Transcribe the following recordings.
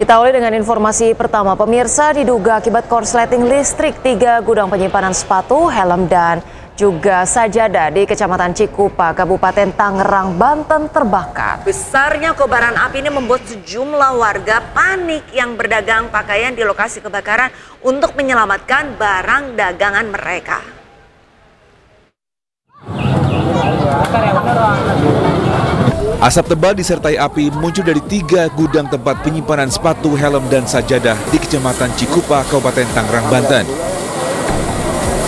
Kita awali dengan informasi pertama. Pemirsa, diduga akibat korsleting listrik 3 gudang penyimpanan sepatu, helm, dan juga sajadah di Kecamatan Cikupa, Kabupaten Tangerang, Banten terbakar. Besarnya kobaran api ini membuat sejumlah warga panik yang berdagang pakaian di lokasi kebakaran untuk menyelamatkan barang dagangan mereka. Asap tebal disertai api muncul dari 3 gudang tempat penyimpanan sepatu, helm, dan sajadah di Kecamatan Cikupa, Kabupaten Tangerang, Banten.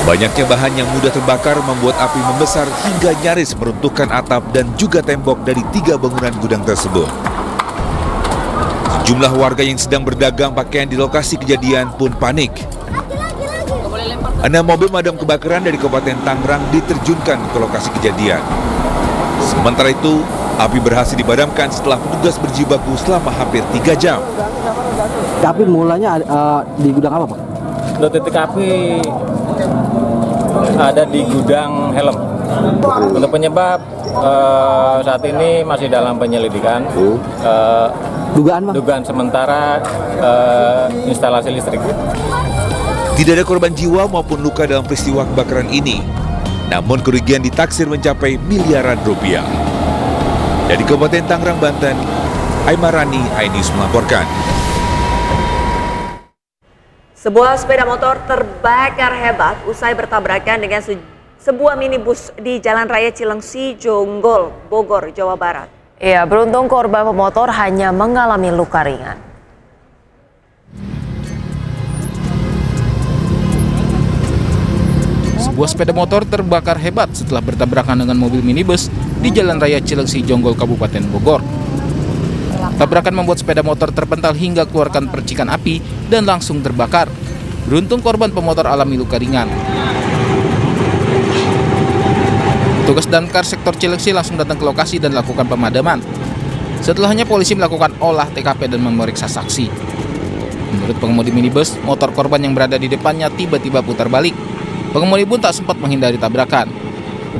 Banyaknya bahan yang mudah terbakar membuat api membesar hingga nyaris meruntuhkan atap dan juga tembok dari 3 bangunan gudang tersebut. Sejumlah warga yang sedang berdagang pakaian di lokasi kejadian pun panik. 6 mobil pemadam kebakaran dari Kabupaten Tangerang diterjunkan ke lokasi kejadian. Sementara itu, api berhasil dipadamkan setelah petugas berjibaku selama hampir 3 jam. Api mulanya di gudang apa, Pak? Titik api ada di gudang helm. Untuk penyebab saat ini masih dalam penyelidikan. Dugaan sementara instalasi listrik. Tidak ada korban jiwa maupun luka dalam peristiwa kebakaran ini. Namun kerugian ditaksir mencapai miliaran rupiah. Dari Kabupaten Tangerang, Banten, Aimarani, iNews melaporkan. Sebuah sepeda motor terbakar hebat usai bertabrakan dengan sebuah minibus di Jalan Raya Cilengsi, Jonggol, Bogor, Jawa Barat. Ya, beruntung korban pemotor hanya mengalami luka ringan. Sebuah sepeda motor terbakar hebat setelah bertabrakan dengan mobil minibus di Jalan Raya Cilengsi, Jonggol, Kabupaten Bogor. Tabrakan membuat sepeda motor terpental hingga keluarkan percikan api dan langsung terbakar. Beruntung korban pemotor alami luka ringan. Petugas Damkar sektor Cilengsi langsung datang ke lokasi dan lakukan pemadaman. Setelahnya polisi melakukan olah TKP dan memeriksa saksi. Menurut pengemudi minibus, motor korban yang berada di depannya tiba-tiba putar balik. Pengemudi pun tak sempat menghindari tabrakan.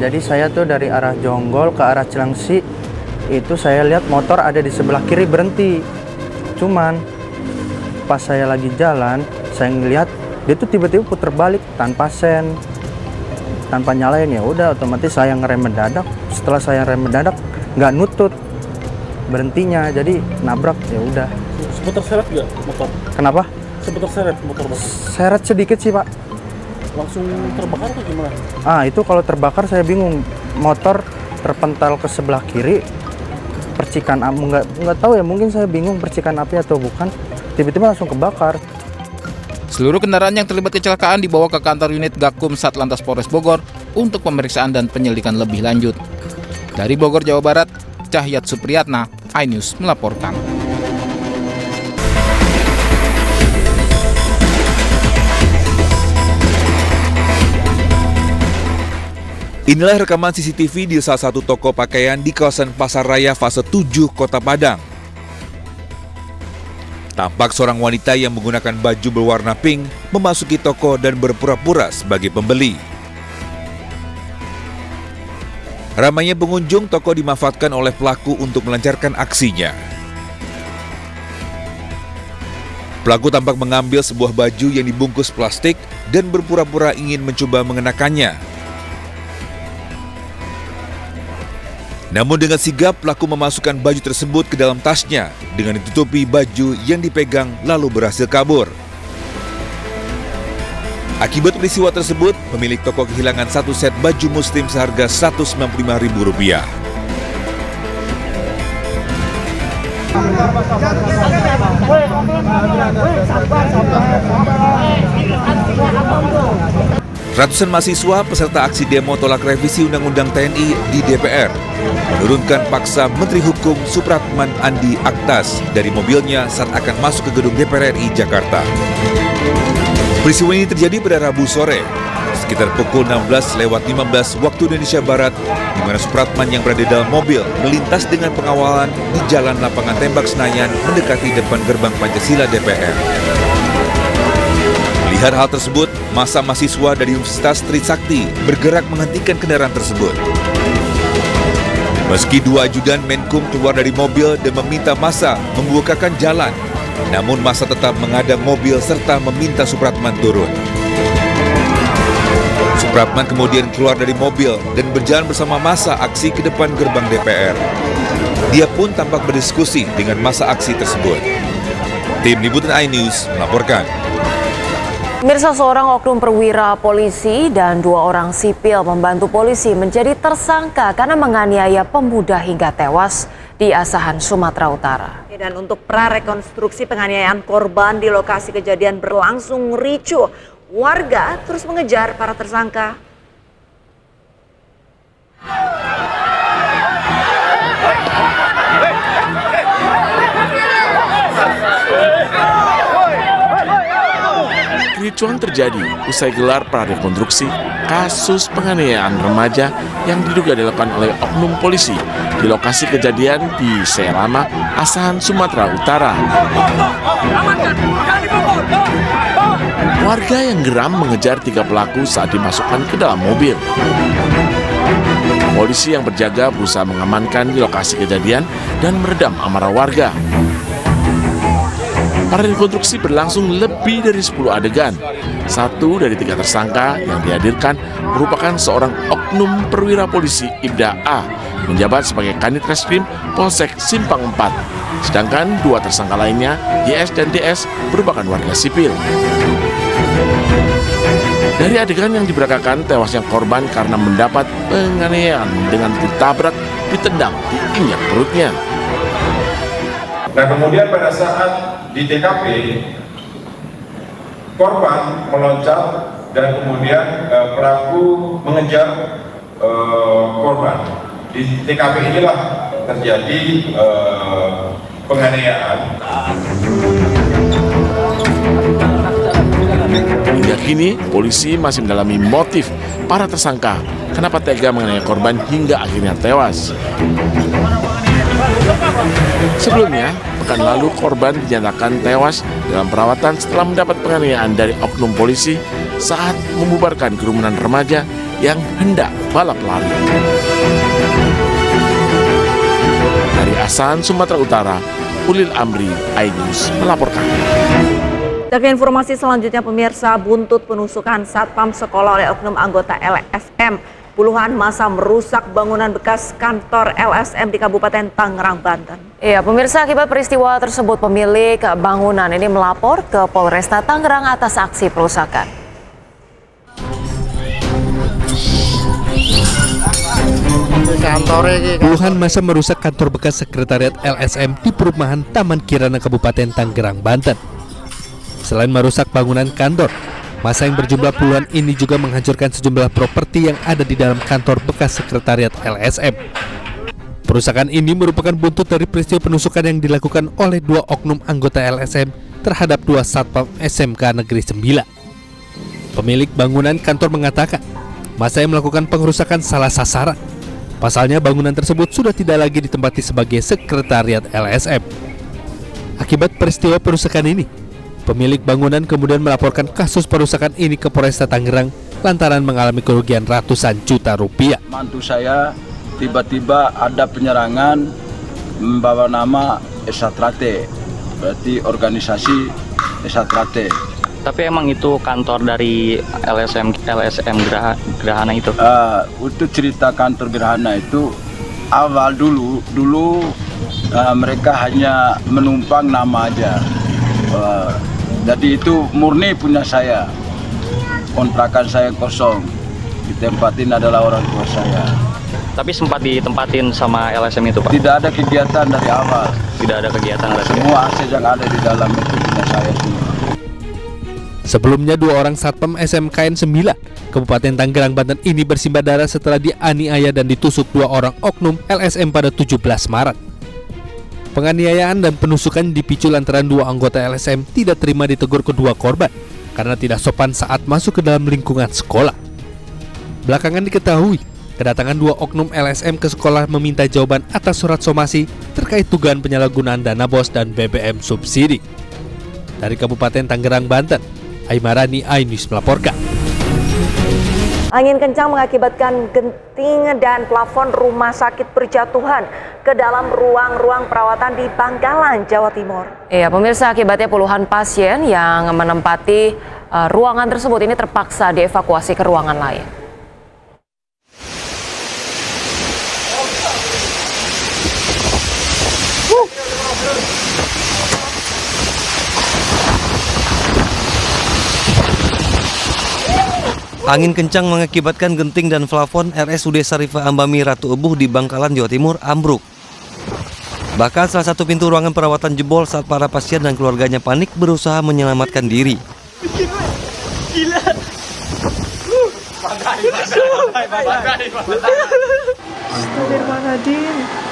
Jadi saya tuh dari arah Jonggol ke arah Cilengsi, itu saya lihat motor ada di sebelah kiri berhenti. Cuman pas saya lagi jalan, saya ngelihat dia tuh tiba-tiba putar balik tanpa sen, tanpa nyalain. Ya udah, otomatis saya ngerem mendadak. Setelah saya rem mendadak, nggak nutut berhentinya, jadi nabrak. Ya udah. Sempat terseret nggak motor? Kenapa? Sempat terseret motor, Pak? Seret sedikit sih, Pak. Langsung terbakar atau gimana? Itu kalau terbakar saya bingung. Motor terpental ke sebelah kiri, percikan api, nggak tahu ya, mungkin saya bingung percikan api atau bukan. Tiba-tiba langsung kebakar. Seluruh kendaraan yang terlibat kecelakaan dibawa ke kantor unit Gakum Satlantas Polres Bogor untuk pemeriksaan dan penyelidikan lebih lanjut. Dari Bogor, Jawa Barat, Cahyat Supriyatna, iNews melaporkan. Inilah rekaman CCTV di salah satu toko pakaian di kawasan Pasar Raya Fase 7, Kota Padang. Tampak seorang wanita yang menggunakan baju berwarna pink memasuki toko dan berpura-pura sebagai pembeli. Ramainya pengunjung, toko dimanfaatkan oleh pelaku untuk melancarkan aksinya. Pelaku tampak mengambil sebuah baju yang dibungkus plastik dan berpura-pura ingin mencoba mengenakannya. Namun dengan sigap, pelaku memasukkan baju tersebut ke dalam tasnya dengan ditutupi baju yang dipegang lalu berhasil kabur. Akibat peristiwa tersebut, pemilik toko kehilangan 1 set baju muslim seharga Rp195.000. Ratusan mahasiswa peserta aksi demo tolak revisi Undang-Undang TNI di DPR menurunkan paksa Menteri Hukum Supratman Andi Aktas dari mobilnya saat akan masuk ke gedung DPR RI Jakarta. Peristiwa ini terjadi pada Rabu sore, sekitar pukul 16:15 waktu Indonesia Barat, di mana Supratman yang berada dalam mobil melintas dengan pengawalan di Jalan Lapangan Tembak Senayan mendekati depan gerbang Pancasila DPR. Melihat hal tersebut, massa mahasiswa dari Universitas Trisakti bergerak menghentikan kendaraan tersebut. Meski 2 ajudan Menkum keluar dari mobil dan meminta massa membukakan jalan, namun massa tetap mengadang mobil serta meminta Supratman turun. Supratman kemudian keluar dari mobil dan berjalan bersama massa aksi ke depan gerbang DPR. Dia pun tampak berdiskusi dengan massa aksi tersebut. Tim Liputan iNews melaporkan. Pemirsa, seorang oknum perwira polisi dan 2 orang sipil membantu polisi menjadi tersangka karena menganiaya pemuda hingga tewas di Asahan, Sumatera Utara. Dan untuk prarekonstruksi penganiayaan korban di lokasi kejadian berlangsung ricuh. Warga terus mengejar para tersangka. Kericuan terjadi usai gelar prarekonstruksi kasus penganiayaan remaja yang diduga dilakukan oleh oknum polisi di lokasi kejadian di Serama, Asahan, Sumatera Utara. Warga yang geram mengejar 3 pelaku saat dimasukkan ke dalam mobil. Polisi yang berjaga berusaha mengamankan di lokasi kejadian dan meredam amarah warga. Prarekonstruksi berlangsung lebih dari 10 adegan. 1 dari 3 tersangka yang dihadirkan merupakan seorang oknum perwira polisi Ibda A, menjabat sebagai Kanit Reskrim Polsek Simpang 4. Sedangkan 2 tersangka lainnya, YS dan DS, merupakan warga sipil. Dari adegan yang diberakakan tewasnya korban karena mendapat penganiayaan dengan ditabrak, ditendang, diinjak perutnya. Nah, kemudian pada saat di TKP, korban meloncat dan kemudian pelaku mengejar korban. Di TKP inilah terjadi penganiayaan. Hingga kini, polisi masih mendalami motif para tersangka kenapa tega menganiaya korban hingga akhirnya tewas. Sebelumnya, pekan lalu korban dinyatakan tewas dalam perawatan setelah mendapat penganiayaan dari oknum polisi saat membubarkan kerumunan remaja yang hendak balap lari. Dari Asahan, Sumatera Utara, Ulil Amri, iNews melaporkan. Ke informasi selanjutnya, pemirsa, buntut penusukan satpam sekolah oleh oknum anggota LSM. Puluhan massa merusak bangunan bekas kantor LSM di Kabupaten Tangerang, Banten. Iya, pemirsa, akibat peristiwa tersebut pemilik bangunan ini melapor ke Polresta Tangerang atas aksi perusakan. Puluhan massa merusak kantor bekas sekretariat LSM di perumahan Taman Kirana, Kabupaten Tangerang, Banten. Selain merusak bangunan kantor, massa yang berjumlah puluhan ini juga menghancurkan sejumlah properti yang ada di dalam kantor bekas sekretariat LSM. Perusakan ini merupakan buntut dari peristiwa penusukan yang dilakukan oleh 2 oknum anggota LSM terhadap 2 satpam SMK Negeri 9. Pemilik bangunan kantor mengatakan, massa yang melakukan pengerusakan salah sasaran. Pasalnya bangunan tersebut sudah tidak lagi ditempati sebagai sekretariat LSM. Akibat peristiwa perusakan ini, pemilik bangunan kemudian melaporkan kasus perusakan ini ke Polresta Tangerang lantaran mengalami kerugian ratusan juta rupiah. Mantu saya tiba-tiba ada penyerangan membawa nama Esatrate, berarti organisasi Esatrate. Tapi emang itu kantor dari LSM Gerhana itu? Untuk cerita kantor Gerhana itu awal dulu mereka hanya menumpang nama aja. Jadi itu murni punya saya. Kontrakan saya kosong. Ditempatin adalah orang tua saya. Tapi sempat ditempatin sama LSM itu, Pak? Tidak ada kegiatan dari awal. Tidak ada kegiatan LSM? Semua aset yang ada di dalam itu punya saya semua. Sebelumnya 2 orang satpam SMKN 9 Kabupaten Tangerang, Banten ini bersimbah darah setelah dianiaya dan ditusuk 2 orang oknum LSM pada 17 Maret. Penganiayaan dan penusukan dipicu lantaran 2 anggota LSM tidak terima ditegur kedua korban karena tidak sopan saat masuk ke dalam lingkungan sekolah. Belakangan diketahui, kedatangan 2 oknum LSM ke sekolah meminta jawaban atas surat somasi terkait dugaan penyalahgunaan dana BOS dan BBM subsidi. Dari Kabupaten Tangerang, Banten, Aimarani, iNews melaporkan. Angin kencang mengakibatkan genting dan plafon rumah sakit berjatuhan ke dalam ruang-ruang perawatan di Bangkalan, Jawa Timur. Iya, pemirsa, akibatnya puluhan pasien yang menempati ruangan tersebut ini terpaksa dievakuasi ke ruangan lain. Angin kencang mengakibatkan genting dan plafon RSUD Sarifah Ambami Ratu Ebuh di Bangkalan, Jawa Timur ambruk. Bahkan salah satu pintu ruangan perawatan jebol saat para pasien dan keluarganya panik berusaha menyelamatkan diri. Gila. Astagfirullahaladzim.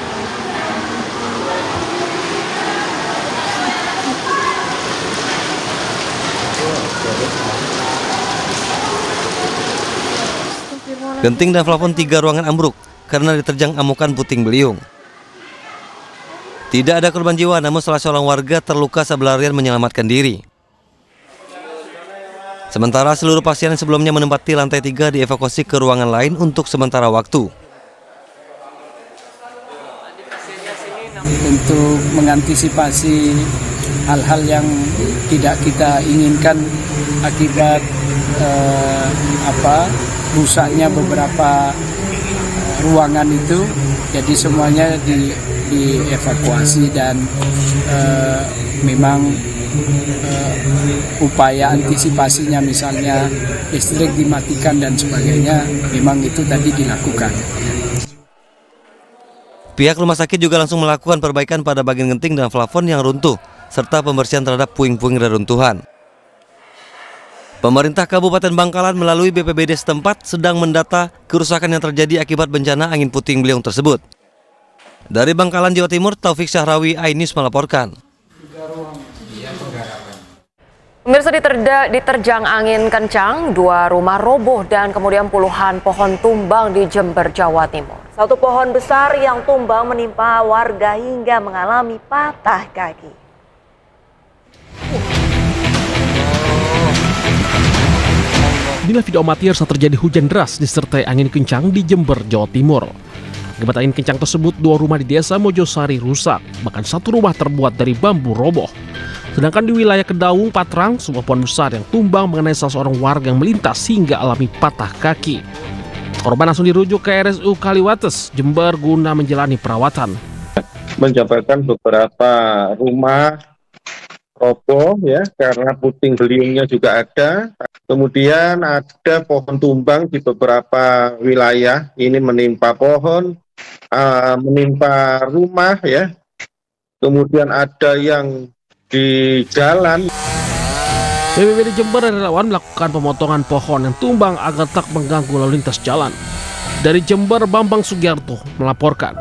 Genting dan plafon 3 ruangan ambruk karena diterjang amukan puting beliung. Tidak ada korban jiwa, namun salah seorang warga terluka saat berlarian menyelamatkan diri. Sementara seluruh pasien yang sebelumnya menempati lantai 3 dievakuasi ke ruangan lain untuk sementara waktu. Untuk mengantisipasi hal-hal yang tidak kita inginkan akibat rusaknya beberapa ruangan itu, jadi semuanya dievakuasi dan memang upaya antisipasinya misalnya listrik dimatikan dan sebagainya memang itu tadi dilakukan. Pihak rumah sakit juga langsung melakukan perbaikan pada bagian genting dan plafon yang runtuh serta pembersihan terhadap puing-puing reruntuhan. Pemerintah Kabupaten Bangkalan melalui BPBD setempat sedang mendata kerusakan yang terjadi akibat bencana angin puting beliung tersebut. Dari Bangkalan, Jawa Timur, Taufik Syahrawi, iNews melaporkan. Pemirsa, diterjang angin kencang, 2 rumah roboh dan kemudian puluhan pohon tumbang di Jember, Jawa Timur. Satu pohon besar yang tumbang menimpa warga hingga mengalami patah kaki. Inilah video amatir saat terjadi hujan deras disertai angin kencang di Jember, Jawa Timur. Akibat angin kencang tersebut, 2 rumah di desa Mojosari rusak, bahkan 1 rumah terbuat dari bambu roboh. Sedangkan di wilayah Kedaung, Patrang, sebuah pohon besar yang tumbang mengenai salah seorang warga yang melintas hingga alami patah kaki. Korban langsung dirujuk ke RSU Kaliwates, Jember guna menjalani perawatan. Menjabarkan beberapa rumah roboh ya karena puting beliungnya juga ada. Kemudian ada pohon tumbang di beberapa wilayah, ini menimpa pohon, menimpa rumah ya. Kemudian ada yang di jalan. BPBD Jember dan relawan melakukan pemotongan pohon yang tumbang agar tak mengganggu lalu lintas jalan. Dari Jember, Bambang Sugiarto melaporkan.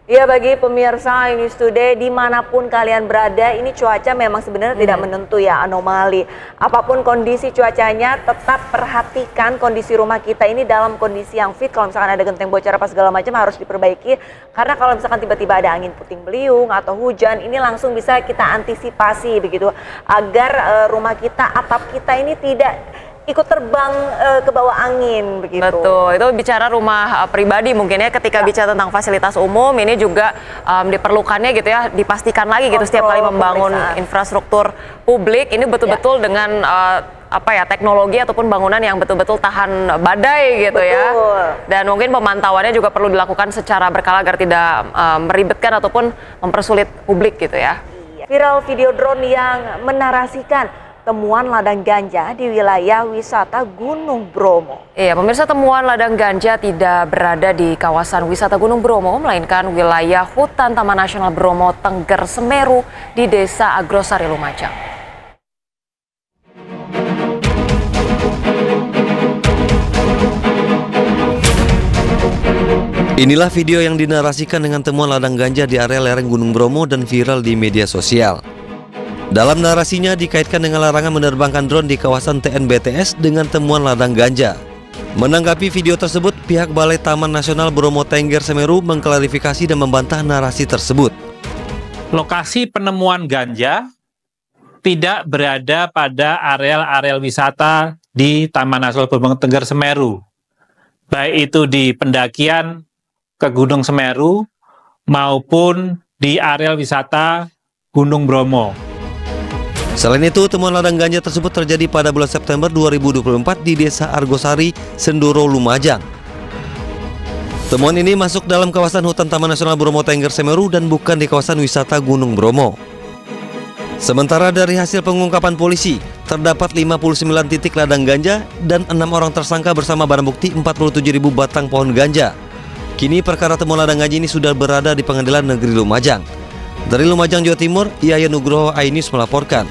Ya, bagi pemirsa iNews Today dimanapun kalian berada, ini cuaca memang sebenarnya tidak menentu ya, anomali. Apapun kondisi cuacanya, tetap perhatikan kondisi rumah kita ini dalam kondisi yang fit. Kalau misalkan ada genteng bocor apa segala macam harus diperbaiki. Karena kalau misalkan tiba-tiba ada angin puting beliung atau hujan, ini langsung bisa kita antisipasi begitu. Agar rumah kita, atap kita ini tidak ikut terbang ke bawah angin begitu. Betul, itu bicara rumah pribadi mungkin ya. Ketika bicara tentang fasilitas umum, ini juga diperlukannya gitu ya, dipastikan lagi gitu setiap kali membangun infrastruktur publik ini betul-betul dengan teknologi ataupun bangunan yang betul-betul tahan badai gitu ya. Dan mungkin pemantauannya juga perlu dilakukan secara berkala agar tidak meribetkan ataupun mempersulit publik gitu ya. Viral video drone yang menarasikan temuan ladang ganja di wilayah wisata Gunung Bromo. Iya, pemirsa, temuan ladang ganja tidak berada di kawasan wisata Gunung Bromo, melainkan wilayah hutan Taman Nasional Bromo Tengger Semeru di Desa Agrosari, Lumajang. Inilah video yang dinarasikan dengan temuan ladang ganja di area lereng Gunung Bromo dan viral di media sosial. Dalam narasinya dikaitkan dengan larangan menerbangkan drone di kawasan TNBTS dengan temuan ladang ganja. Menanggapi video tersebut, pihak Balai Taman Nasional Bromo Tengger Semeru mengklarifikasi dan membantah narasi tersebut. Lokasi penemuan ganja tidak berada pada areal-areal wisata di Taman Nasional Bromo Tengger Semeru, baik itu di pendakian ke Gunung Semeru maupun di areal wisata Gunung Bromo. Selain itu, temuan ladang ganja tersebut terjadi pada bulan September 2024 di Desa Argosari, Senduro, Lumajang. Temuan ini masuk dalam kawasan hutan Taman Nasional Bromo Tengger Semeru dan bukan di kawasan wisata Gunung Bromo. Sementara dari hasil pengungkapan polisi, terdapat 59 titik ladang ganja dan 6 orang tersangka bersama barang bukti 47.000 batang pohon ganja. Kini perkara temuan ladang ganja ini sudah berada di Pengadilan Negeri Lumajang. Dari Lumajang, Jawa Timur, Yayan Nugroho, iNews melaporkan.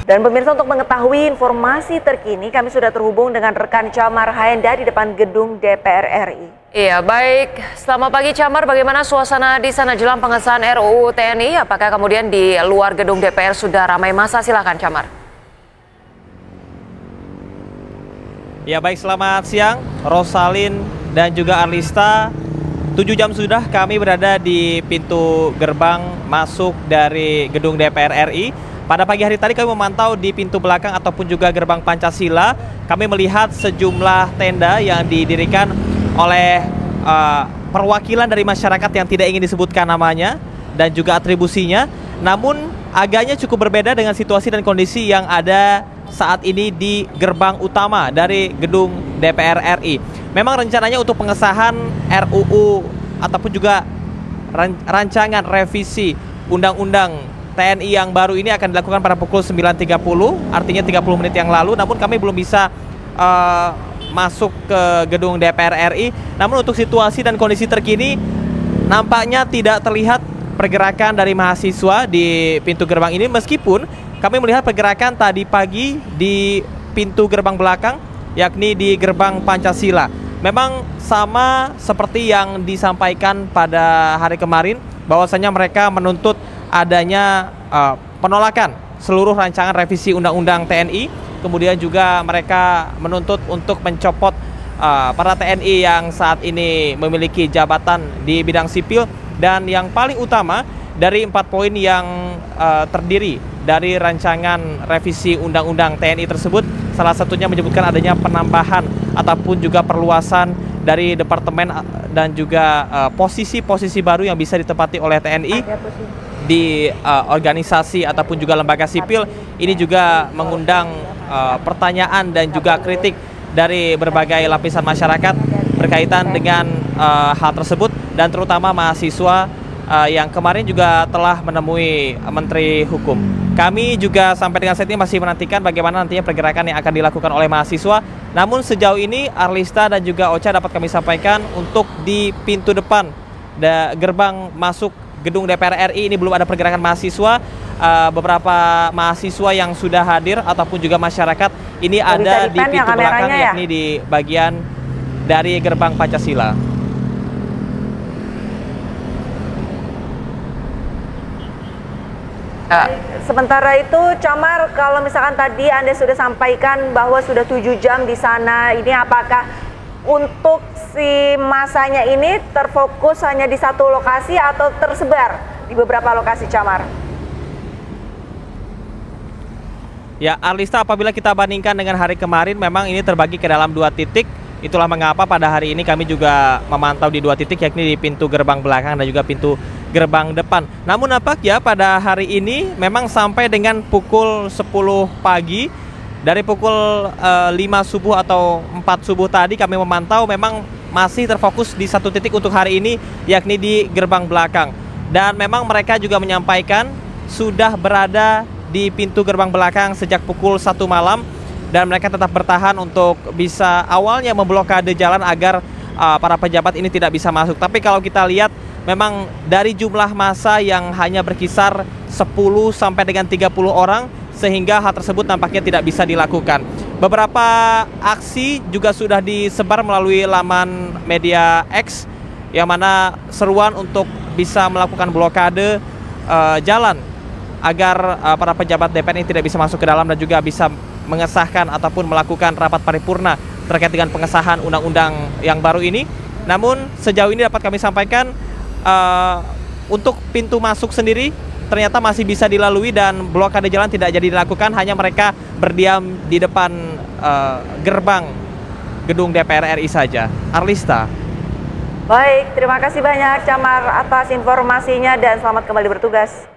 Dan pemirsa, untuk mengetahui informasi terkini, kami sudah terhubung dengan rekan Camar Haenda di depan gedung DPR RI. Iya, baik. Selamat pagi Camar, bagaimana suasana di sana jelang pengesahan RUU TNI? Apakah kemudian di luar gedung DPR sudah ramai massa? Silakan Camar. Ya baik, selamat siang Rosalin dan juga Arlista. 7 jam sudah kami berada di pintu gerbang masuk dari gedung DPR RI. Pada pagi hari tadi kami memantau di pintu belakang ataupun juga gerbang Pancasila. Kami melihat sejumlah tenda yang didirikan oleh perwakilan dari masyarakat yang tidak ingin disebutkan namanya dan juga atribusinya. Namun agaknya cukup berbeda dengan situasi dan kondisi yang ada saat ini di gerbang utama dari gedung DPR RI. Memang rencananya untuk pengesahan RUU ataupun juga rancangan revisi Undang-Undang TNI yang baru ini akan dilakukan pada pukul 9.30, artinya 30 menit yang lalu. Namun kami belum bisa masuk ke gedung DPR RI. Namun untuk situasi dan kondisi terkini, nampaknya tidak terlihat pergerakan dari mahasiswa di pintu gerbang ini, meskipun kami melihat pergerakan tadi pagi di pintu gerbang belakang, yakni di gerbang Pancasila. Memang sama seperti yang disampaikan pada hari kemarin, bahwasanya mereka menuntut adanya penolakan seluruh rancangan revisi Undang-Undang TNI. Kemudian juga mereka menuntut untuk mencopot para TNI yang saat ini memiliki jabatan di bidang sipil. Dan yang paling utama dari 4 poin yang terdiri dari rancangan revisi Undang-Undang TNI tersebut, salah satunya menyebutkan adanya penambahan ataupun juga perluasan dari departemen dan juga posisi-posisi baru yang bisa ditempati oleh TNI di organisasi ataupun juga lembaga sipil. Ini juga mengundang pertanyaan dan juga kritik dari berbagai lapisan masyarakat berkaitan dengan hal tersebut, dan terutama mahasiswa yang kemarin juga telah menemui Menteri Hukum. Kami juga sampai dengan saat ini masih menantikan bagaimana nantinya pergerakan yang akan dilakukan oleh mahasiswa. Namun sejauh ini Arlista dan juga Ocha dapat kami sampaikan untuk di pintu depan gerbang masuk gedung DPR RI ini belum ada pergerakan mahasiswa. Beberapa mahasiswa yang sudah hadir ataupun juga masyarakat ini ada di pintu belakang, yakni di bagian dari gerbang Pancasila. Sementara itu, Camar, kalau misalkan tadi Anda sudah sampaikan bahwa sudah 7 jam di sana, ini apakah untuk si masanya ini terfokus hanya di satu lokasi atau tersebar di beberapa lokasi, Camar? Ya, Arlista, apabila kita bandingkan dengan hari kemarin, memang ini terbagi ke dalam 2 titik. Itulah mengapa pada hari ini kami juga memantau di 2 titik, yakni di pintu gerbang belakang dan juga pintu gerbang depan. Namun nampaknya pada hari ini memang sampai dengan pukul 10 pagi, dari pukul 5 subuh atau 4 subuh tadi kami memantau memang masih terfokus di satu titik untuk hari ini, yakni di gerbang belakang. Dan memang mereka juga menyampaikan sudah berada di pintu gerbang belakang sejak pukul 1 malam, dan mereka tetap bertahan untuk bisa awalnya memblokade jalan agar para pejabat ini tidak bisa masuk. Tapi kalau kita lihat memang dari jumlah massa yang hanya berkisar 10 sampai dengan 30 orang, sehingga hal tersebut nampaknya tidak bisa dilakukan. Beberapa aksi juga sudah disebar melalui laman media X, yang mana seruan untuk bisa melakukan blokade jalan agar para pejabat DPR ini tidak bisa masuk ke dalam dan juga bisa mengesahkan ataupun melakukan rapat paripurna terkait dengan pengesahan undang-undang yang baru ini. Namun sejauh ini dapat kami sampaikan untuk pintu masuk sendiri ternyata masih bisa dilalui dan blokade jalan tidak jadi dilakukan, hanya mereka berdiam di depan gerbang gedung DPR RI saja. Arlista. Baik, terima kasih banyak Camar atas informasinya dan selamat kembali bertugas.